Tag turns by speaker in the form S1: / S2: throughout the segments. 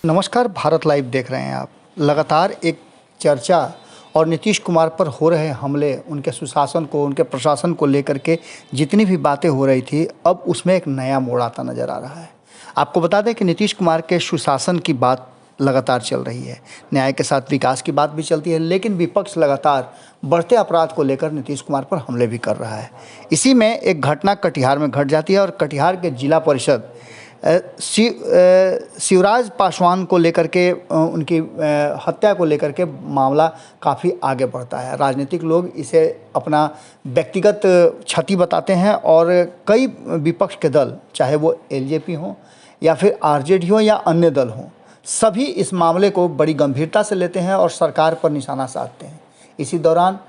S1: नमस्कार, भारत लाइव देख रहे हैं आप। लगातार एक चर्चा और नीतीश कुमार पर हो रहे हमले, उनके सुशासन को, उनके प्रशासन को लेकर के जितनी भी बातें हो रही थी, अब उसमें एक नया मोड़ आता नज़र आ रहा है। आपको बता दें कि नीतीश कुमार के सुशासन की बात लगातार चल रही है, न्याय के साथ विकास की बात भी चलती है, लेकिन विपक्ष लगातार बढ़ते अपराध को लेकर नीतीश कुमार पर हमले भी कर रहा है। इसी में एक घटना कटिहार में घट जाती है और कटिहार के जिला परिषद शिवराज पासवान को लेकर के, उनकी हत्या को लेकर के मामला काफ़ी आगे बढ़ता है। राजनीतिक लोग इसे अपना व्यक्तिगत क्षति बताते हैं और कई विपक्ष के दल, चाहे वो एलजेपी हो या फिर आरजेडी हो या अन्य दल हों, सभी इस मामले को बड़ी गंभीरता से लेते हैं और सरकार पर निशाना साधते हैं। इसी दौरान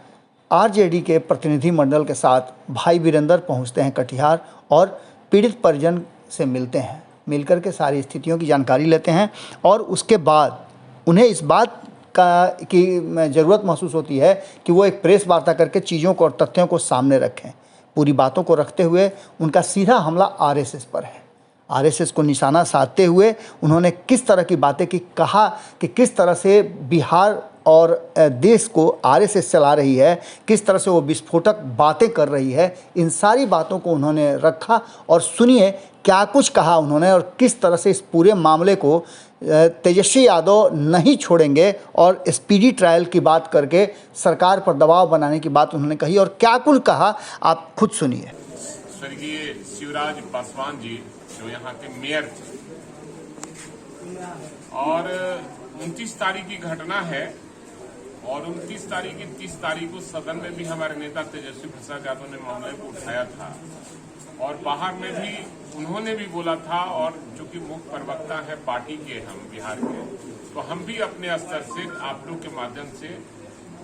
S1: आरजेडी के प्रतिनिधिमंडल के साथ भाई वीरेंद्र पहुंचते हैं कटिहार और पीड़ित परिजन से मिलते हैं, मिलकर के सारी स्थितियों की जानकारी लेते हैं और उसके बाद उन्हें इस बात की ज़रूरत महसूस होती है कि वो एक प्रेस वार्ता करके चीज़ों को और तथ्यों को सामने रखें। पूरी बातों को रखते हुए उनका सीधा हमला आरएसएस पर है। आरएसएस को निशाना साधते हुए उन्होंने किस तरह की बातें की, कहा कि किस तरह से बिहार और देश को आरएसएस चला रही है, किस तरह से वो विस्फोटक बातें कर रही है। इन सारी बातों को उन्होंने रखा और सुनिए क्या कुछ कहा उन्होंने और किस तरह से इस पूरे मामले को तेजस्वी यादव नहीं छोड़ेंगे और स्पीडी ट्रायल की बात करके सरकार पर दबाव बनाने की बात उन्होंने कही और क्या कुछ कहा, आप खुद सुनिए।
S2: स्वर्गीय शिवराज पासवान जी जो यहाँ के मेयर थे और 29 तारीख की घटना है और 29 तारीख की 30 तारीख को सदन में भी हमारे नेता तेजस्वी प्रसाद यादव ने मामले को उठाया था और बाहर में भी उन्होंने भी बोला था। और जो कि मुख्य प्रवक्ता है पार्टी के, हम बिहार के, तो हम भी अपने स्तर से आप लोग के माध्यम से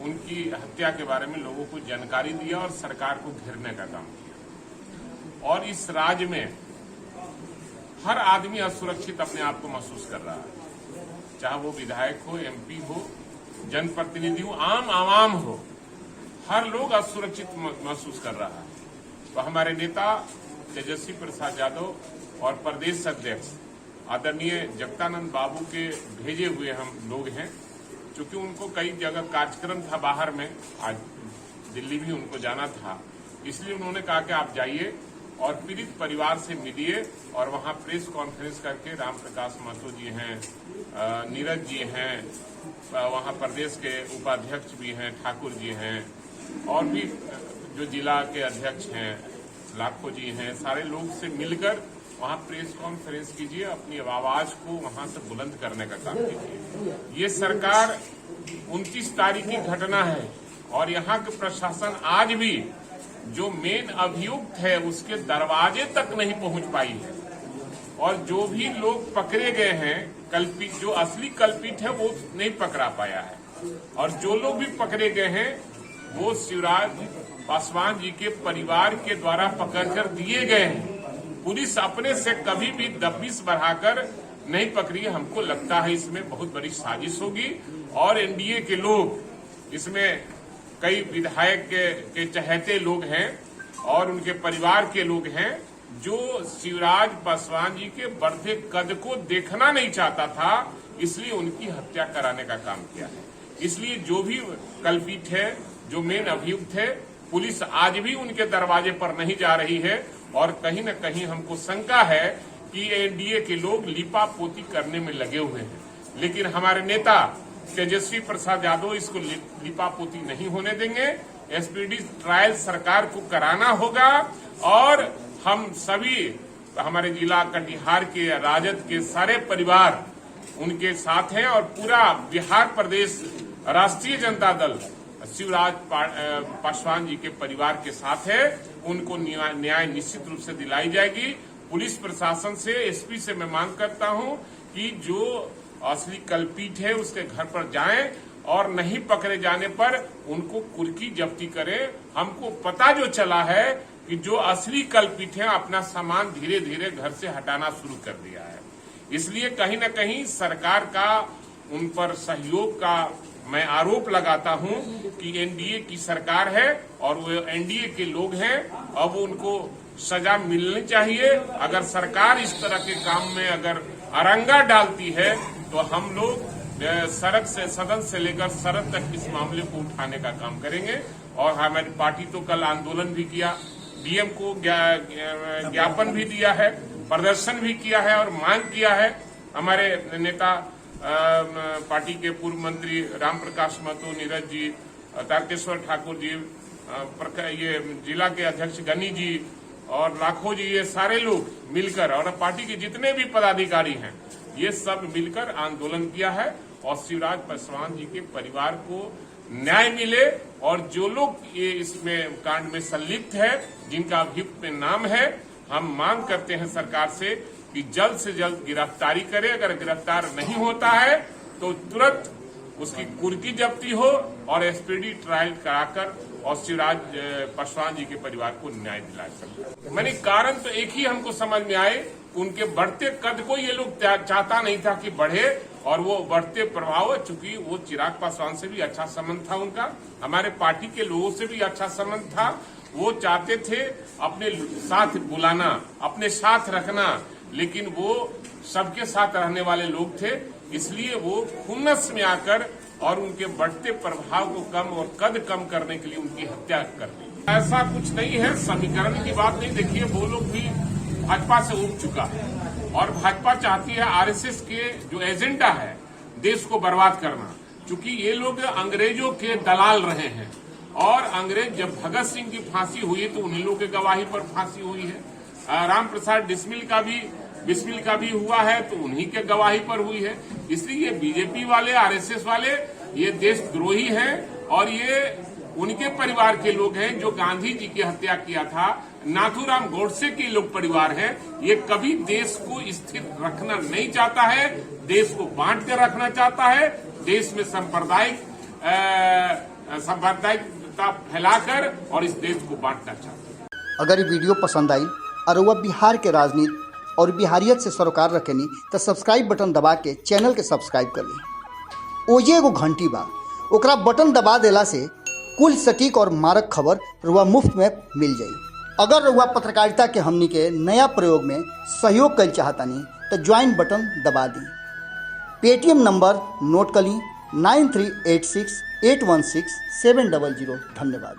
S2: उनकी हत्या के बारे में लोगों को जानकारी दिया और सरकार को घेरने का काम किया। और इस राज्य में हर आदमी असुरक्षित अपने आप को महसूस कर रहा है, चाहे वो विधायक हो, एमपी हो, जनप्रतिनिधि हो, आम आवाम हो, हर लोग असुरक्षित महसूस कर रहा है। तो हमारे नेता तेजस्वी प्रसाद यादव और प्रदेश अध्यक्ष आदरणीय जगदानंद बाबू के भेजे हुए हम लोग हैं, क्योंकि उनको कई जगह कार्यक्रम था बाहर में, आज दिल्ली भी उनको जाना था, इसलिए उन्होंने कहा कि आप जाइए और पीड़ित परिवार से मिलिए और वहां प्रेस कॉन्फ्रेंस करके राम प्रकाश महतो जी हैं, नीरज जी हैं, वहां प्रदेश के उपाध्यक्ष भी हैं, ठाकुर जी हैं और भी जो जिला के अध्यक्ष हैं, लाखों जी हैं, सारे लोग से मिलकर वहां प्रेस कॉन्फ्रेंस कीजिए, अपनी आवाज को वहां से बुलंद करने का काम कीजिए। ये सरकार 29 तारीख की घटना है और यहाँ के प्रशासन आज भी जो मेन अभियुक्त है उसके दरवाजे तक नहीं पहुंच पाई है और जो भी लोग पकड़े गए हैं कल्पित, जो असली कल्पित है वो नहीं पकड़ा पाया है और जो लोग भी पकड़े गए हैं वो शिवराज पासवान जी के परिवार के द्वारा पकड़कर दिए गए हैं। पुलिस अपने से कभी भी दबिश बढ़ाकर नहीं पकड़ी। हमको लगता है इसमें बहुत बड़ी साजिश होगी और एनडीए के लोग, इसमें कई विधायक के चहेते लोग हैं और उनके परिवार के लोग हैं जो शिवराज पासवान जी के बढ़ते कद को देखना नहीं चाहता था, इसलिए उनकी हत्या कराने का काम किया है। इसलिए जो भी कल्पित है, जो मेन अभियुक्त है, पुलिस आज भी उनके दरवाजे पर नहीं जा रही है और कहीं न कहीं हमको शंका है कि एनडीए के लोग लिपापोती करने में लगे हुए हैं। लेकिन हमारे नेता तेजस्वी प्रसाद यादव इसको लिपापोती नहीं होने देंगे। स्पीडी ट्रायल सरकार को कराना होगा और हम सभी, हमारे जिला कटिहार के राजद के सारे परिवार उनके साथ हैं और पूरा बिहार प्रदेश राष्ट्रीय जनता दल शिवराज पासवान जी के परिवार के साथ है। उनको न्याय निश्चित रूप से दिलाई जाएगी। पुलिस प्रशासन से, एसपी से मैं मांग करता हूं कि जो असली कल्पित है उसके घर पर जाएं और नहीं पकड़े जाने पर उनको कुर्की जब्ती करें। हमको पता जो चला है कि जो असली कल्पित है अपना सामान धीरे धीरे घर से हटाना शुरू कर दिया है। इसलिए कहीं न कहीं सरकार का उन पर सहयोग का मैं आरोप लगाता हूं कि एनडीए की सरकार है और वो एनडीए के लोग हैं, अब उनको सजा मिलनी चाहिए। अगर सरकार इस तरह के काम में अगर अरंगा डालती है तो हम लोग सड़क से, सदन से लेकर सड़क तक इस मामले को उठाने का काम करेंगे। और हमारी पार्टी तो कल आंदोलन भी किया, डीएम को ज्ञापन भी दिया है, प्रदर्शन भी किया है और मांग किया है। हमारे नेता पार्टी के पूर्व मंत्री राम प्रकाश महतो, नीरज जी, तारकेश्वर ठाकुर जी, ये जिला के अध्यक्ष गनी जी और लाखों जी, ये सारे लोग मिलकर, और पार्टी के जितने भी पदाधिकारी हैं, ये सब मिलकर आंदोलन किया है। और शिवराज पासवान जी के परिवार को न्याय मिले और जो लोग ये इसमें कांड में संलिप्त है, जिनका अभियुक्त में नाम है, हम मांग करते हैं सरकार से कि जल्द से जल्द गिरफ्तारी करे। अगर गिरफ्तार नहीं होता है तो तुरंत उसकी कुर्की जब्ती हो और एसपीडी ट्रायल कराकर और शिवराज पासवान जी के परिवार को न्याय दिला सके। मैंने कारण तो एक ही हमको समझ में आए, उनके बढ़ते कद को ये लोग चाहता नहीं था कि बढ़े, और वो बढ़ते प्रभाव, चूंकि वो चिराग पासवान से भी अच्छा संबंध था उनका, हमारे पार्टी के लोगों से भी अच्छा संबंध था। वो चाहते थे अपने साथ बुलाना, अपने साथ रखना, लेकिन वो सबके साथ रहने वाले लोग थे, इसलिए वो खुन्नस में आकर और उनके बढ़ते प्रभाव को कम और कद कम करने के लिए उनकी हत्या कर दी। ऐसा कुछ नहीं है, समीकरण की बात नहीं। देखिए, वो लोग भी भाजपा से उठ चुका है और भाजपा चाहती है आरएसएस के जो एजेंडा है देश को बर्बाद करना, क्योंकि ये लोग अंग्रेजों के दलाल रहे हैं। और अंग्रेज, जब भगत सिंह की फांसी हुई तो उन्हीं लोग के गवाही पर फांसी हुई है। राम प्रसाद बिस्मिल का भी हुआ है तो उन्हीं के गवाही पर हुई है। इसलिए बीजेपी वाले, आरएसएस वाले ये देशद्रोही हैं और ये उनके परिवार के लोग हैं जो गांधी जी की हत्या किया था। नाथूराम गोडसे के लोग परिवार हैं। ये कभी देश को स्थिर रखना नहीं चाहता है, देश को बांट कर रखना चाहता है, देश में सांप्रदायिकता फैलाकर और इस देश को बांटना चाहता है।
S1: अगर ये वीडियो पसंद आई और वह बिहार के राजनीति और बिहारियत से सरोकार रखेनी तो सब्सक्राइब बटन दबा के चैनल के सब्सक्राइब कर ली। ओजे एगो घंटी बा, ओकरा बटन दबा देला से कुल सटीक और मारक खबर रुआ मुफ्त में मिल जाई। अगर रुआ पत्रकारिता के हमनी के नया प्रयोग में सहयोग कर चाहतानी तो ज्वाइन बटन दबा दी। पेटीएम नंबर नोट कर ली 9386816700। धन्यवाद।